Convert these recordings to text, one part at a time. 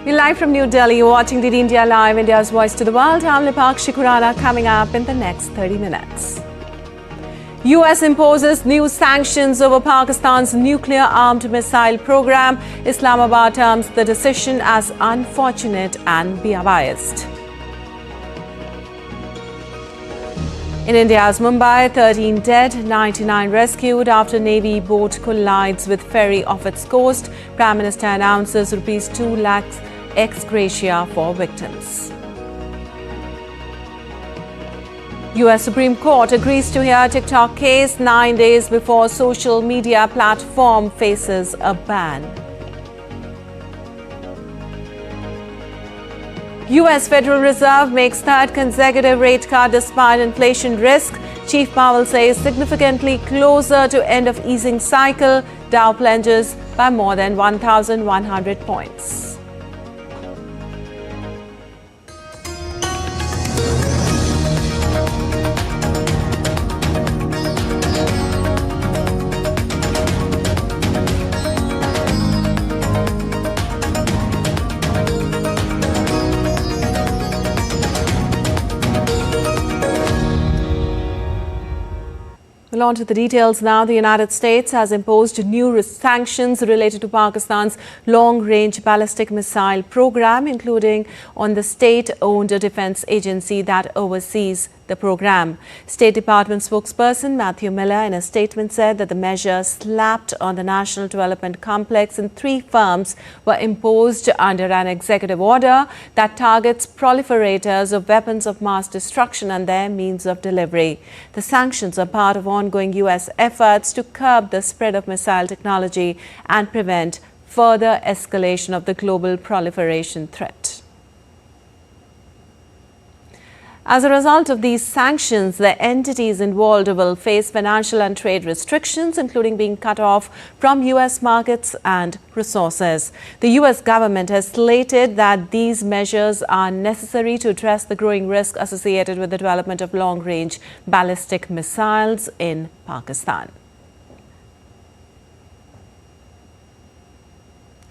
We're live from New Delhi. You're watching the India Live, India's voice to the world. I'm Lipakshi Khurana. Coming up in the next 30 minutes. US imposes new sanctions over Pakistan's nuclear-armed missile program. Islamabad terms the decision as unfortunate and biased. In India's Mumbai, 13 dead, 99 rescued after Navy boat collides with ferry off its coast. Prime Minister announces rupees 2 lakhs ex gratia for victims. US Supreme Court agrees to hear TikTok case 9 days before social media platform faces a ban. US Federal Reserve makes third consecutive rate cut despite inflation risk. Chief Powell says significantly closer to end of easing cycle. Dow plunges by more than 1,100 points. Well, on to the details now. The United States has imposed new sanctions related to Pakistan's long-range ballistic missile program, including on the state-owned defense agency that oversees the program. State Department spokesperson Matthew Miller in a statement said that the measure slapped on the National Development Complex in 3 firms were imposed under an executive order that targets proliferators of weapons of mass destruction and their means of delivery. The sanctions are part of ongoing US efforts to curb the spread of missile technology and prevent further escalation of the global proliferation threat. As a result of these sanctions, the entities involved will face financial and trade restrictions, including being cut off from US markets and resources. The US government has stated that these measures are necessary to address the growing risk associated with the development of long-range ballistic missiles in Pakistan.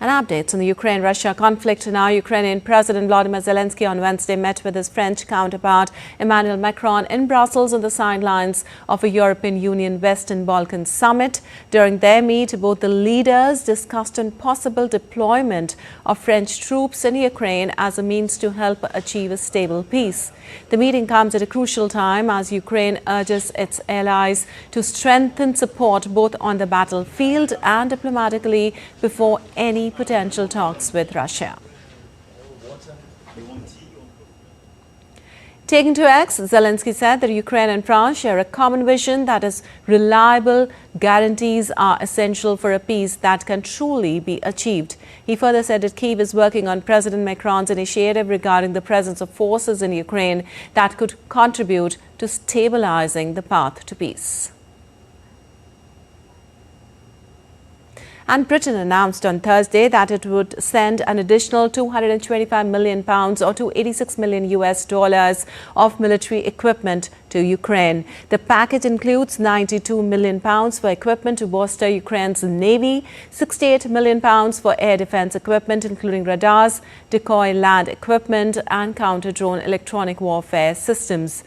And updates on the Ukraine-Russia conflict now. Ukrainian President Volodymyr Zelensky on Wednesday met with his French counterpart Emmanuel Macron in Brussels on the sidelines of a European Union Western Balkan summit. During their meet, both the leaders discussed on possible deployment of French troops in Ukraine as a means to help achieve a stable peace. The meeting comes at a crucial time as Ukraine urges its allies to strengthen support both on the battlefield and diplomatically before any potential talks with Russia. Taking to X, Zelensky said that Ukraine and France share a common vision that is reliable guarantees are essential for a peace that can truly be achieved. He further said that Kyiv is working on President Macron's initiative regarding the presence of forces in Ukraine that could contribute to stabilizing the path to peace. And Britain announced on Thursday that it would send an additional £225 million or to $86 million of military equipment to Ukraine. The package includes £92 million for equipment to bolster Ukraine's navy, £68 million for air defense equipment, including radars, decoy land equipment, and counter-drone electronic warfare systems.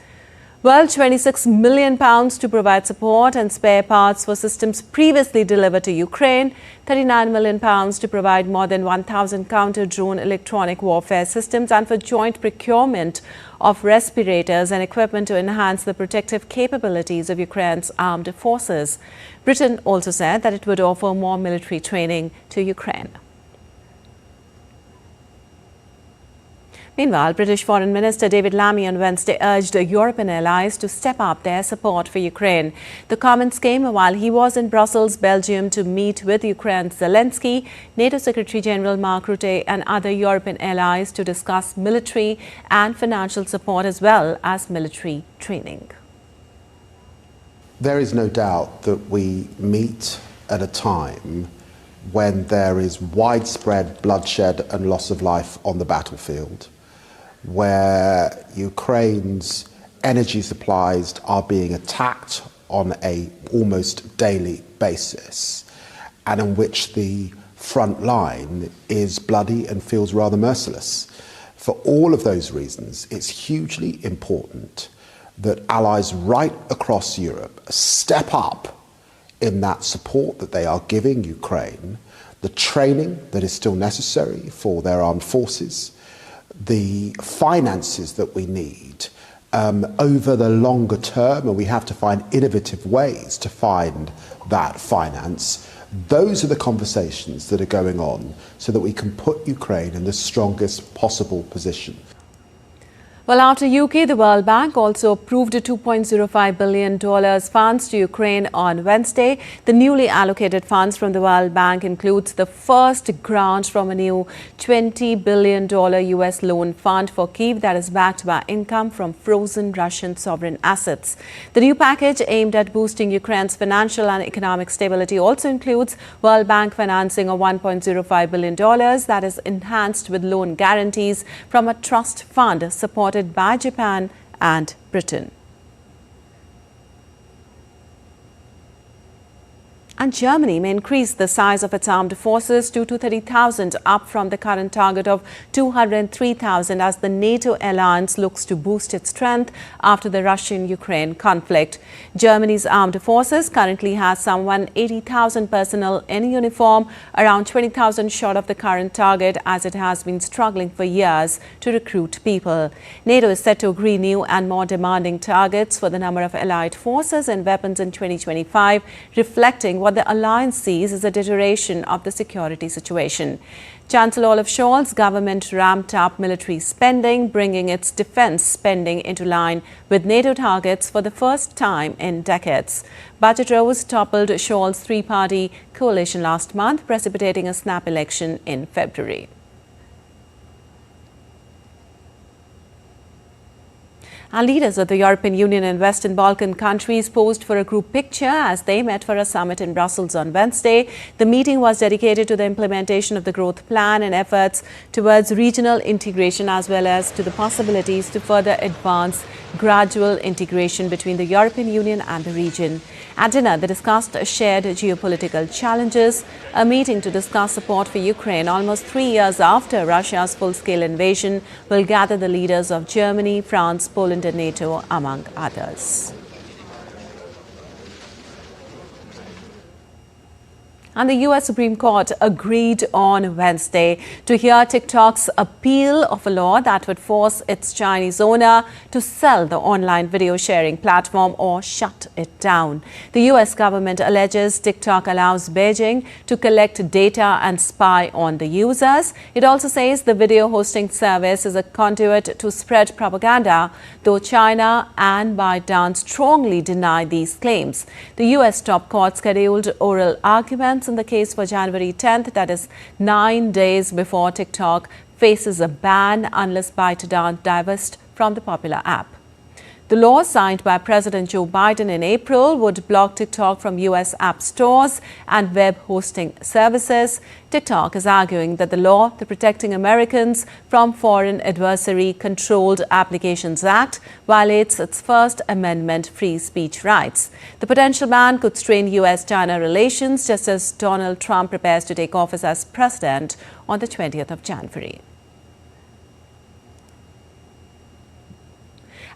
Well, £26 million to provide support and spare parts for systems previously delivered to Ukraine, £39 million to provide more than 1,000 counter-drone electronic warfare systems, and for joint procurement of respirators and equipment to enhance the protective capabilities of Ukraine's armed forces. Britain also said that it would offer more military training to Ukraine. Meanwhile, British Foreign Minister David Lammy on Wednesday urged European allies to step up their support for Ukraine. The comments came while he was in Brussels, Belgium, to meet with Ukraine's Zelensky, NATO Secretary General Mark Rutte, and other European allies to discuss military and financial support as well as military training. There is no doubt that we meet at a time when there is widespread bloodshed and loss of life on the battlefield, where Ukraine's energy supplies are being attacked on an almost daily basis, and in which the front line is bloody and feels rather merciless. For all of those reasons, it's hugely important that allies right across Europe step up in that support that they are giving Ukraine, the training that is still necessary for their armed forces, the finances that we need over the longer term, and we have to find innovative ways to find that finance. Those are the conversations that are going on so that we can put Ukraine in the strongest possible position. Well, after UK, the World Bank also approved a $2.05 billion funds to Ukraine on Wednesday. The newly allocated funds from the World Bank includes the first grant from a new $20 billion US loan fund for Kyiv that is backed by income from frozen Russian sovereign assets. The new package aimed at boosting Ukraine's financial and economic stability also includes World Bank financing of $1.05 billion that is enhanced with loan guarantees from a trust fund supported by Japan and Britain. And Germany may increase the size of its armed forces to 230,000, up from the current target of 203,000 as the NATO alliance looks to boost its strength after the Russian-Ukraine conflict. Germany's armed forces currently has some 180,000 personnel in uniform, around 20,000 short of the current target as it has been struggling for years to recruit people. NATO is set to agree new and more demanding targets for the number of allied forces and weapons in 2025, reflecting what the alliance sees as a deterioration of the security situation. Chancellor Olaf Scholz's government ramped up military spending, bringing its defense spending into line with NATO targets for the first time in decades. Budget rose toppled Scholz's three-party coalition last month, precipitating a snap election in February. And leaders of the European Union and Western Balkan countries posed for a group picture as they met for a summit in Brussels on Wednesday. The meeting was dedicated to the implementation of the growth plan and efforts towards regional integration, as well as to the possibilities to further advance gradual integration between the European Union and the region. At dinner, they discussed shared geopolitical challenges, a meeting to discuss support for Ukraine almost 3 years after Russia's full-scale invasion will gather the leaders of Germany, France, Poland and NATO, among others. And the US Supreme Court agreed on Wednesday to hear TikTok's appeal of a law that would force its Chinese owner to sell the online video sharing platform or shut it down. The US government alleges TikTok allows Beijing to collect data and spy on the users. It also says the video hosting service is a conduit to spread propaganda, though China and ByteDance strongly deny these claims. The US top court scheduled oral arguments in the case for January 10th, that is 9 days before TikTok faces a ban unless ByteDance divests from the popular app. The law signed by President Joe Biden in April would block TikTok from US app stores and web hosting services. TikTok is arguing that the law, the Protecting Americans from Foreign Adversary-Controlled Applications Act, violates its First Amendment free speech rights. The potential ban could strain US-China relations just as Donald Trump prepares to take office as president on the 20th of January.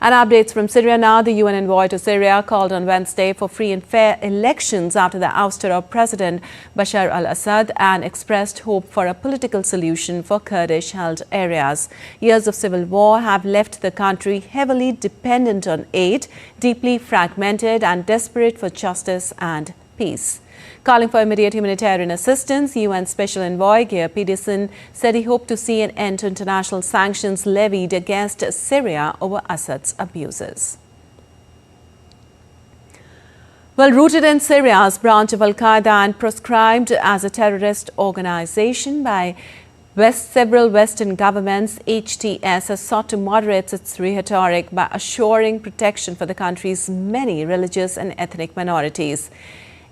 And updates from Syria now. The UN envoy to Syria called on Wednesday for free and fair elections after the ouster of President Bashar al-Assad and expressed hope for a political solution for Kurdish-held areas. Years of civil war have left the country heavily dependent on aid, deeply fragmented and desperate for justice and peace. Calling for immediate humanitarian assistance, UN Special Envoy Geir Pedersen said he hoped to see an end to international sanctions levied against Syria over Assad's abuses. Well, rooted in Syria's branch of Al-Qaeda and proscribed as a terrorist organization by several Western governments, HTS has sought to moderate its rhetoric by assuring protection for the country's many religious and ethnic minorities.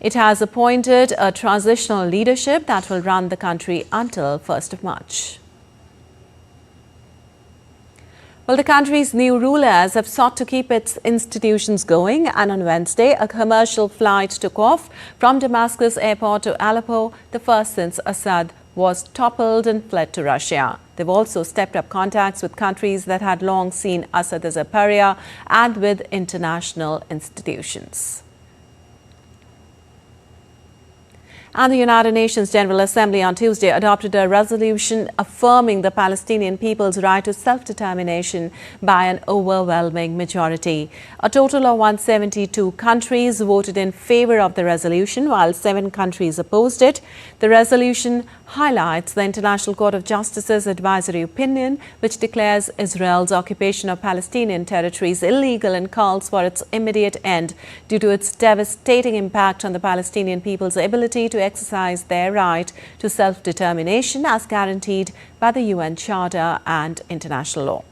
It has appointed a transitional leadership that will run the country until 1st of March. Well, the country's new rulers have sought to keep its institutions going, and on Wednesday, a commercial flight took off from Damascus airport to Aleppo, the first since Assad was toppled and fled to Russia. They've also stepped up contacts with countries that had long seen Assad as a pariah and with international institutions. And the United Nations General Assembly on Tuesday adopted a resolution affirming the Palestinian people's right to self-determination by an overwhelming majority. A total of 172 countries voted in favor of the resolution, while 7 countries opposed it. The resolution highlights the International Court of Justice's advisory opinion, which declares Israel's occupation of Palestinian territories illegal and calls for its immediate end due to its devastating impact on the Palestinian people's ability to exercise their right to self-determination as guaranteed by the UN Charter and international law.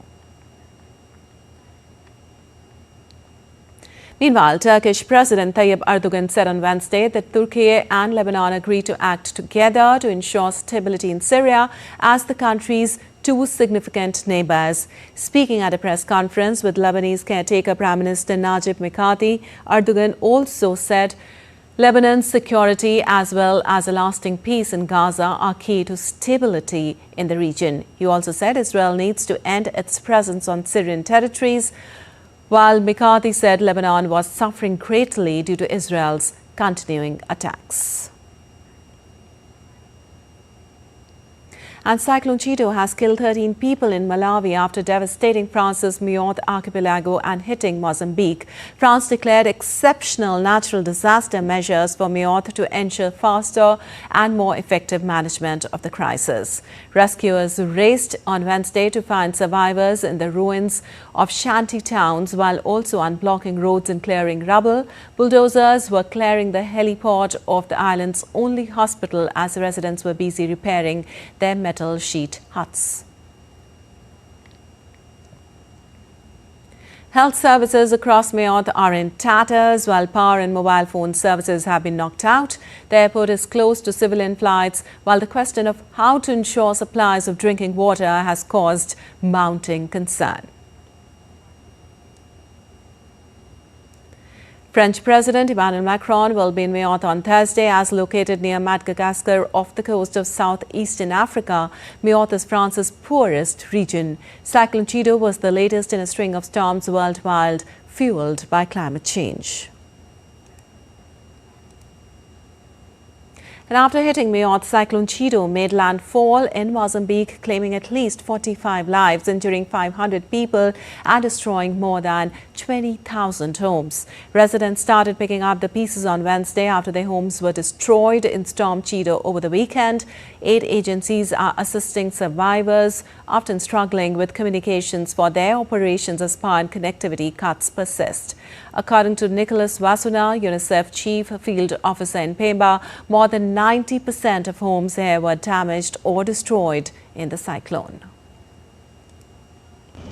Meanwhile, Turkish President Tayyip Erdogan said on Wednesday that Turkey and Lebanon agreed to act together to ensure stability in Syria as the country's 2 significant neighbors. Speaking at a press conference with Lebanese caretaker Prime Minister Najib Mikati, Erdogan also said Lebanon's security as well as a lasting peace in Gaza are key to stability in the region. He also said Israel needs to end its presence on Syrian territories, while Mikati said Lebanon was suffering greatly due to Israel's continuing attacks. And Cyclone Chido has killed 13 people in Malawi after devastating France's Mayotte archipelago and hitting Mozambique. France declared exceptional natural disaster measures for Mayotte to ensure faster and more effective management of the crisis. Rescuers raced on Wednesday to find survivors in the ruins of shanty towns while also unblocking roads and clearing rubble. Bulldozers were clearing the heliport of the island's only hospital as residents were busy repairing their metal sheet huts. Health services across Mayotte are in tatters, while power and mobile phone services have been knocked out. The airport is closed to civilian flights, while the question of how to ensure supplies of drinking water has caused mounting concern. French President Emmanuel Macron will be in Mayotte on Thursday. As located near Madagascar off the coast of southeastern Africa, Mayotte is France's poorest region. Cyclone Chido was the latest in a string of storms worldwide, fueled by climate change. And after hitting Mayotte, Cyclone Chido made landfall in Mozambique, claiming at least 45 lives, injuring 500 people and destroying more than 20,000 homes. Residents started picking up the pieces on Wednesday after their homes were destroyed in Storm Chido over the weekend. 8 agencies are assisting survivors, often struggling with communications for their operations as power and connectivity cuts persist. According to Nicholas Wasuna, UNICEF Chief Field Officer in Pemba, more than 90% of homes here were damaged or destroyed in the cyclone.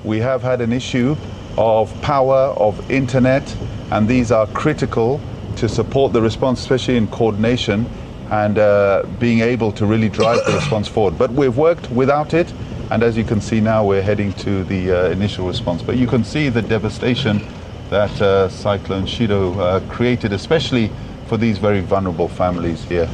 We have had an issue of power, of internet, and these are critical to support the response, especially in coordination and being able to really drive the response forward. But we've worked without it, and as you can see now, we're heading to the initial response. But you can see the devastation that Cyclone Chido created, especially for these very vulnerable families here.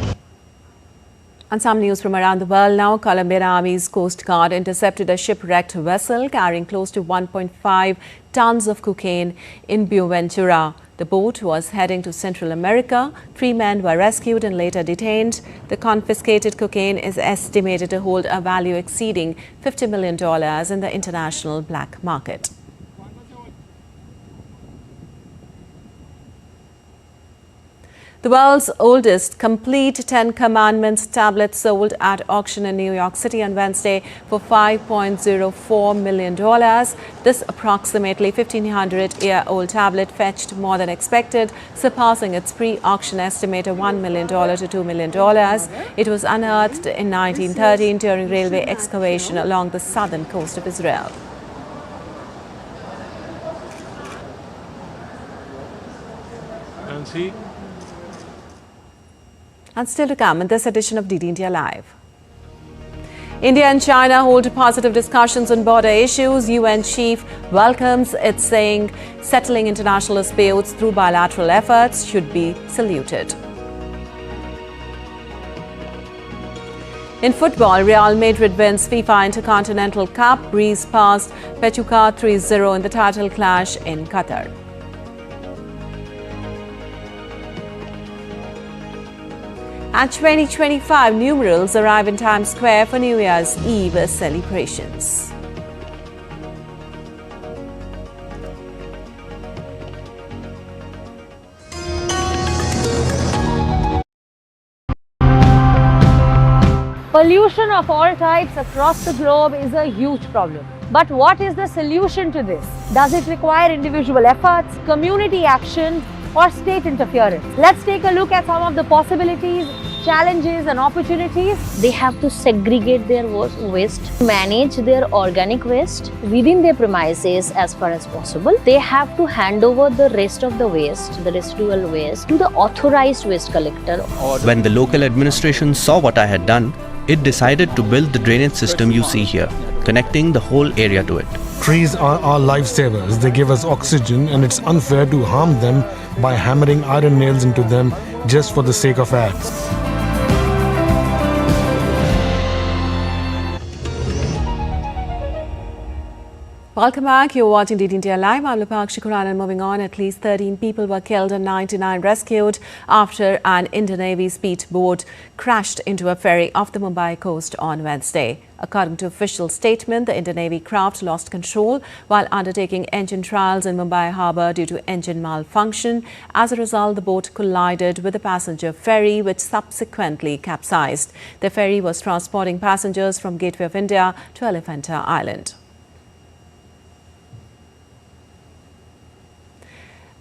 And some news from around the world now. Colombian Army's Coast Guard intercepted a shipwrecked vessel carrying close to 1.5 tons of cocaine in Buenaventura. The boat was heading to Central America. 3 men were rescued and later detained. The confiscated cocaine is estimated to hold a value exceeding $50 million in the international black market. The world's oldest complete 10 Commandments tablet sold at auction in New York City on Wednesday for $5.04 million. This approximately 1,500-year-old tablet fetched more than expected, surpassing its pre-auction estimate of $1 million to $2 million. It was unearthed in 1913 during railway excavation along the southern coast of Israel. And still to come in this edition of DD India Live. India and China hold positive discussions on border issues. UN chief welcomes it, saying settling international disputes through bilateral efforts should be saluted. In football, Real Madrid wins FIFA Intercontinental Cup, breeze past Pachuca 3-0 in the title clash in Qatar. And 2025 numerals arrive in Times Square for New Year's Eve celebrations. Pollution of all types across the globe is a huge problem. But what is the solution to this? Does it require individual efforts, community action, or state interference? Let's take a look at some of the possibilities, challenges and opportunities. They have to segregate their waste, manage their organic waste within their premises as far as possible. They have to hand over the rest of the waste, the residual waste, to the authorized waste collector. When the local administration saw what I had done, it decided to build the drainage system you see here, connecting the whole area to it. Trees are our lifesavers. They give us oxygen, and it's unfair to harm them by hammering iron nails into them just for the sake of ads. Welcome back. You're watching DD India Live. I'm Lupakshi Kuran, and moving on, at least 13 people were killed and 99 rescued after an Indian Navy speedboat crashed into a ferry off the Mumbai coast on Wednesday. According to official statement, the Indian Navy craft lost control while undertaking engine trials in Mumbai harbour due to engine malfunction. As a result, the boat collided with a passenger ferry, which subsequently capsized. The ferry was transporting passengers from Gateway of India to Elephanta Island.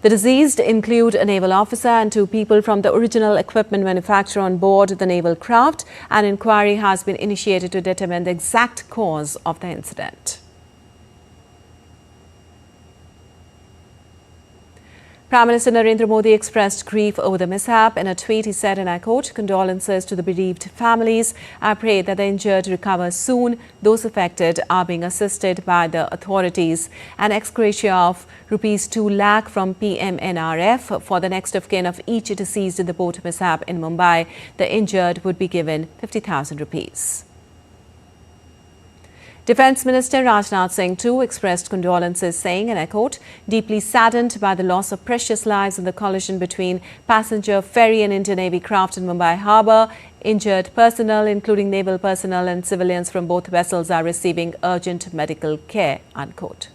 The deceased include a naval officer and 2 people from the original equipment manufacturer on board the naval craft. An inquiry has been initiated to determine the exact cause of the incident. Prime Minister Narendra Modi expressed grief over the mishap. In a tweet, he said, and I quote, "Condolences to the bereaved families. I pray that the injured recover soon. Those affected are being assisted by the authorities. An ex gratia of ₹2 lakh from PMNRF for the next of kin of each deceased in the boat mishap in Mumbai. The injured would be given ₹50,000. Defence Minister Rajnath Singh too expressed condolences, saying, and I quote, "Deeply saddened by the loss of precious lives in the collision between passenger ferry and Indian Navy craft in Mumbai harbour. Injured personnel, including naval personnel and civilians from both vessels, are receiving urgent medical care," unquote.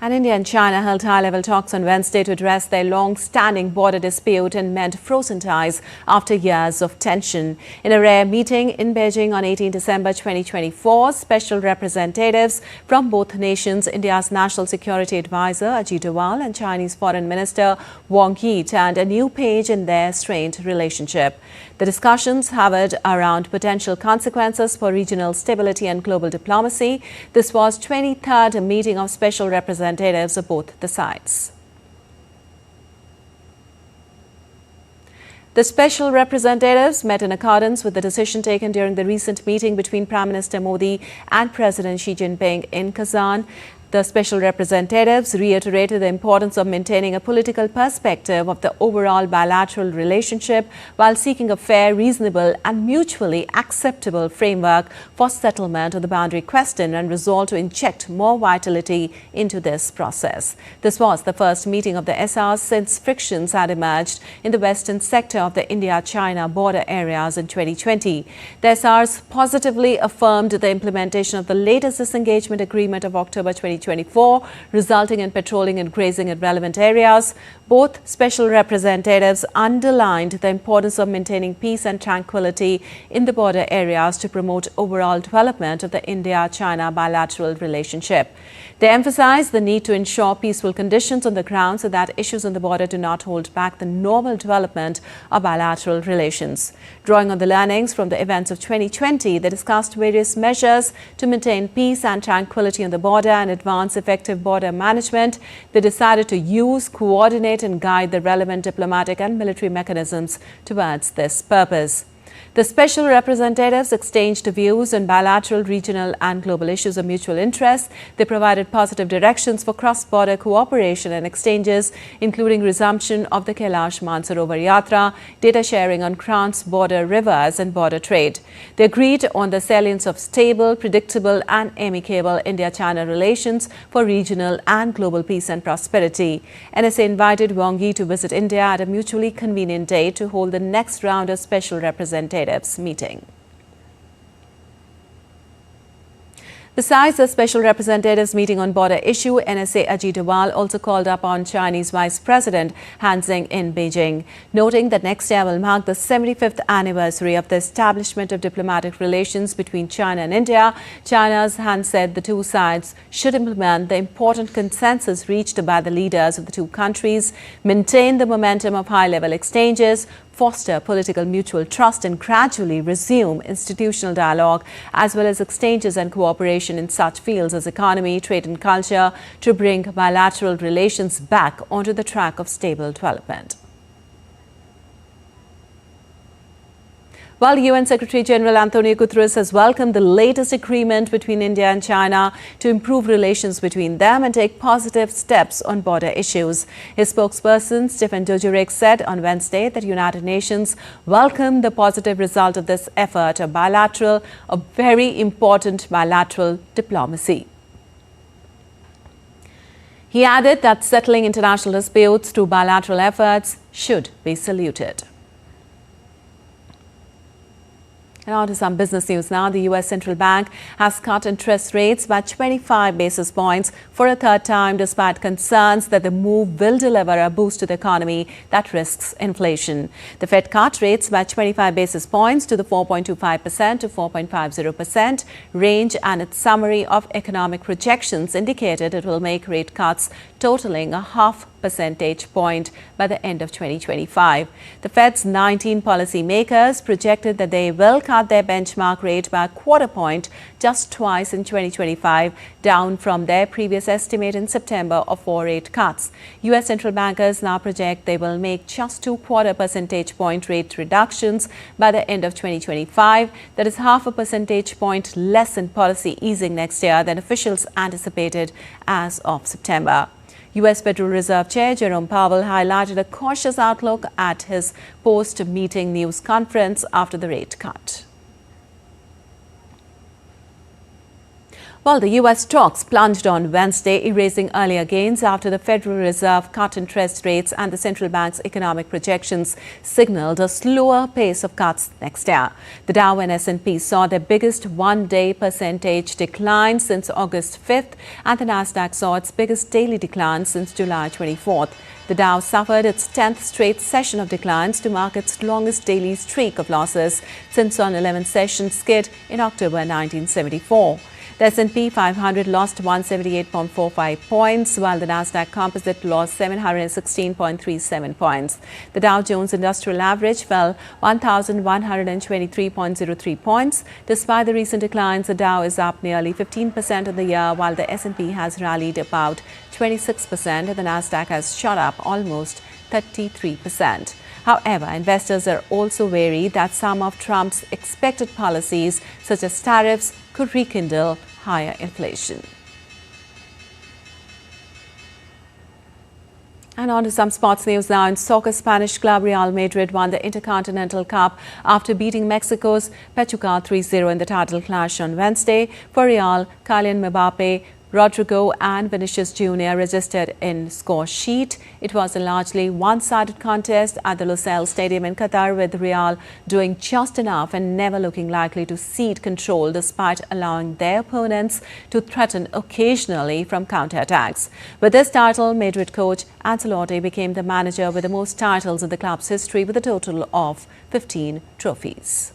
And India and China held high-level talks on Wednesday to address their long-standing border dispute and mend frozen ties after years of tension. In a rare meeting in Beijing on 18 December 2024, special representatives from both nations, India's National Security Advisor Ajit Doval and Chinese Foreign Minister Wang Yi, turned a new page in their strained relationship. The discussions hovered around potential consequences for regional stability and global diplomacy. This was 23rd meeting of special representatives of both the sides. The special representatives met in accordance with the decision taken during the recent meeting between Prime Minister Modi and President Xi Jinping in Kazan. The special representatives reiterated the importance of maintaining a political perspective of the overall bilateral relationship while seeking a fair, reasonable and mutually acceptable framework for settlement of the boundary question, and resolved to inject more vitality into this process. This was the first meeting of the SRs since frictions had emerged in the western sector of the India-China border areas in 2020. The SRs positively affirmed the implementation of the latest disengagement agreement of October 2024, resulting in patrolling and grazing in relevant areas. Both special representatives underlined the importance of maintaining peace and tranquility in the border areas to promote overall development of the India-China bilateral relationship. They emphasized the need to ensure peaceful conditions on the ground so that issues on the border do not hold back the normal development of bilateral relations. Drawing on the learnings from the events of 2020, they discussed various measures to maintain peace and tranquility on the border and advance effective border management. They decided to use, coordinate and guide the relevant diplomatic and military mechanisms towards this purpose. The special representatives exchanged views on bilateral, regional and global issues of mutual interest. They provided positive directions for cross-border cooperation and exchanges, including resumption of the Kailash Mansarovar Yatra, data sharing on cross-border rivers and border trade. They agreed on the salience of stable, predictable and amicable India-China relations for regional and global peace and prosperity. NSA invited Wang Yi to visit India at a mutually convenient date to hold the next round of special representatives meeting. Besides the special representatives meeting on border issue, NSA Ajit Doval also called upon Chinese Vice President Han Zheng in Beijing, noting that next year will mark the 75th anniversary of the establishment of diplomatic relations between China and India. China's Han said the two sides should implement the important consensus reached by the leaders of the two countries, maintain the momentum of high-level exchanges, foster political mutual trust and gradually resume institutional dialogue as well as exchanges and cooperation in such fields as economy, trade and culture to bring bilateral relations back onto the track of stable development. While UN Secretary-General Antonio Guterres has welcomed the latest agreement between India and China to improve relations between them and take positive steps on border issues. His spokesperson, Stephen Dujarric, said on Wednesday that United Nations welcomed the positive result of this effort, a very important bilateral diplomacy. He added that settling international disputes through bilateral efforts should be saluted. And on to some business news now. The U.S. Central Bank has cut interest rates by 25 basis points for a third time, despite concerns that the move will deliver a boost to the economy that risks inflation. The Fed cut rates by 25 basis points to the 4.25% to 4.50% range, and its summary of economic projections indicated it will make rate cuts totaling a half percentage point by the end of 2025. The Fed's 19 policymakers projected that they will cut their benchmark rate by a quarter point just twice in 2025, down from their previous estimate in September of 4 rate cuts. U.S. central bankers now project they will make just 2/4 percentage point rate reductions by the end of 2025. That is half a percentage point less in policy easing next year than officials anticipated as of September. U.S. Federal Reserve Chair Jerome Powell highlighted a cautious outlook at his post-meeting news conference after the rate cut. While the U.S. stocks plunged on Wednesday, erasing earlier gains after the Federal Reserve cut interest rates and the central bank's economic projections signaled a slower pace of cuts next year. The Dow and S&P saw their biggest one-day percentage decline since August 5th, and the Nasdaq saw its biggest daily decline since July 24th. The Dow suffered its 10th straight session of declines to mark its longest daily streak of losses since an 11-session skid in October 1974. The S&P 500 lost 178.45 points, while the Nasdaq Composite lost 716.37 points. The Dow Jones Industrial Average fell 1,123.03 points. Despite the recent declines, the Dow is up nearly 15% of the year, while the S&P has rallied about 26% and the Nasdaq has shot up almost 33%. However, investors are also wary that some of Trump's expected policies, such as tariffs, could rekindle higher inflation. And on to some sports news now. In soccer, Spanish club Real Madrid won the Intercontinental Cup after beating Mexico's Pachuca 3-0 in the title clash on Wednesday. For Real, Kylian Mbappe, Rodrigo and Vinicius Jr. registered in score sheet. It was a largely one-sided contest at the Lusail Stadium in Qatar, with Real doing just enough and never looking likely to cede control despite allowing their opponents to threaten occasionally from counter-attacks. With this title, Madrid coach Ancelotti became the manager with the most titles in the club's history, with a total of 15 trophies.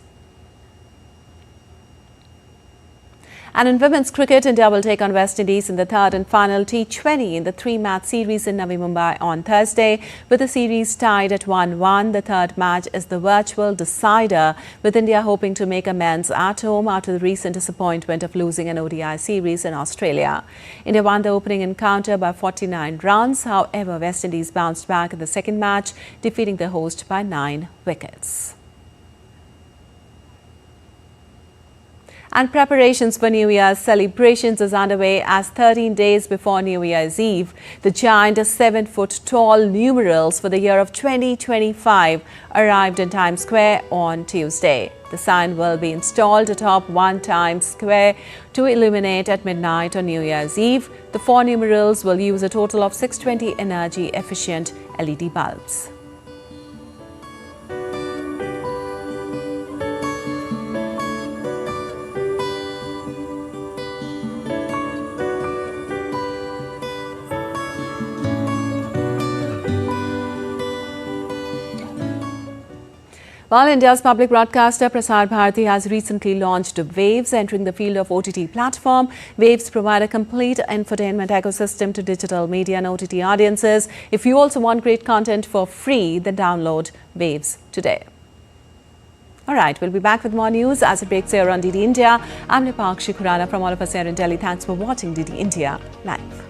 And in women's cricket, India will take on West Indies in the third and final T20 in the 3-match series in Navi Mumbai on Thursday. With the series tied at 1-1, the third match is the virtual decider, with India hoping to make amends at home after the recent disappointment of losing an ODI series in Australia. India won the opening encounter by 49 runs. However, West Indies bounced back in the second match, defeating the host by 9 wickets. And preparations for New Year's celebrations is underway as 13 days before New Year's Eve, the giant 7-foot-tall numerals for the year of 2025 arrived in Times Square on Tuesday. The sign will be installed atop One Times Square to illuminate at midnight on New Year's Eve. The 4 numerals will use a total of 620 energy-efficient LED bulbs. While India's public broadcaster Prasar Bharati has recently launched Waves, entering the field of OTT platform. Waves provide a complete infotainment ecosystem to digital media and OTT audiences. If you also want great content for free, then download Waves today. All right, we'll be back with more news as it breaks here on DD India. I'm Nipakshi Khurana from all of us here in Delhi. Thanks for watching DD India Live.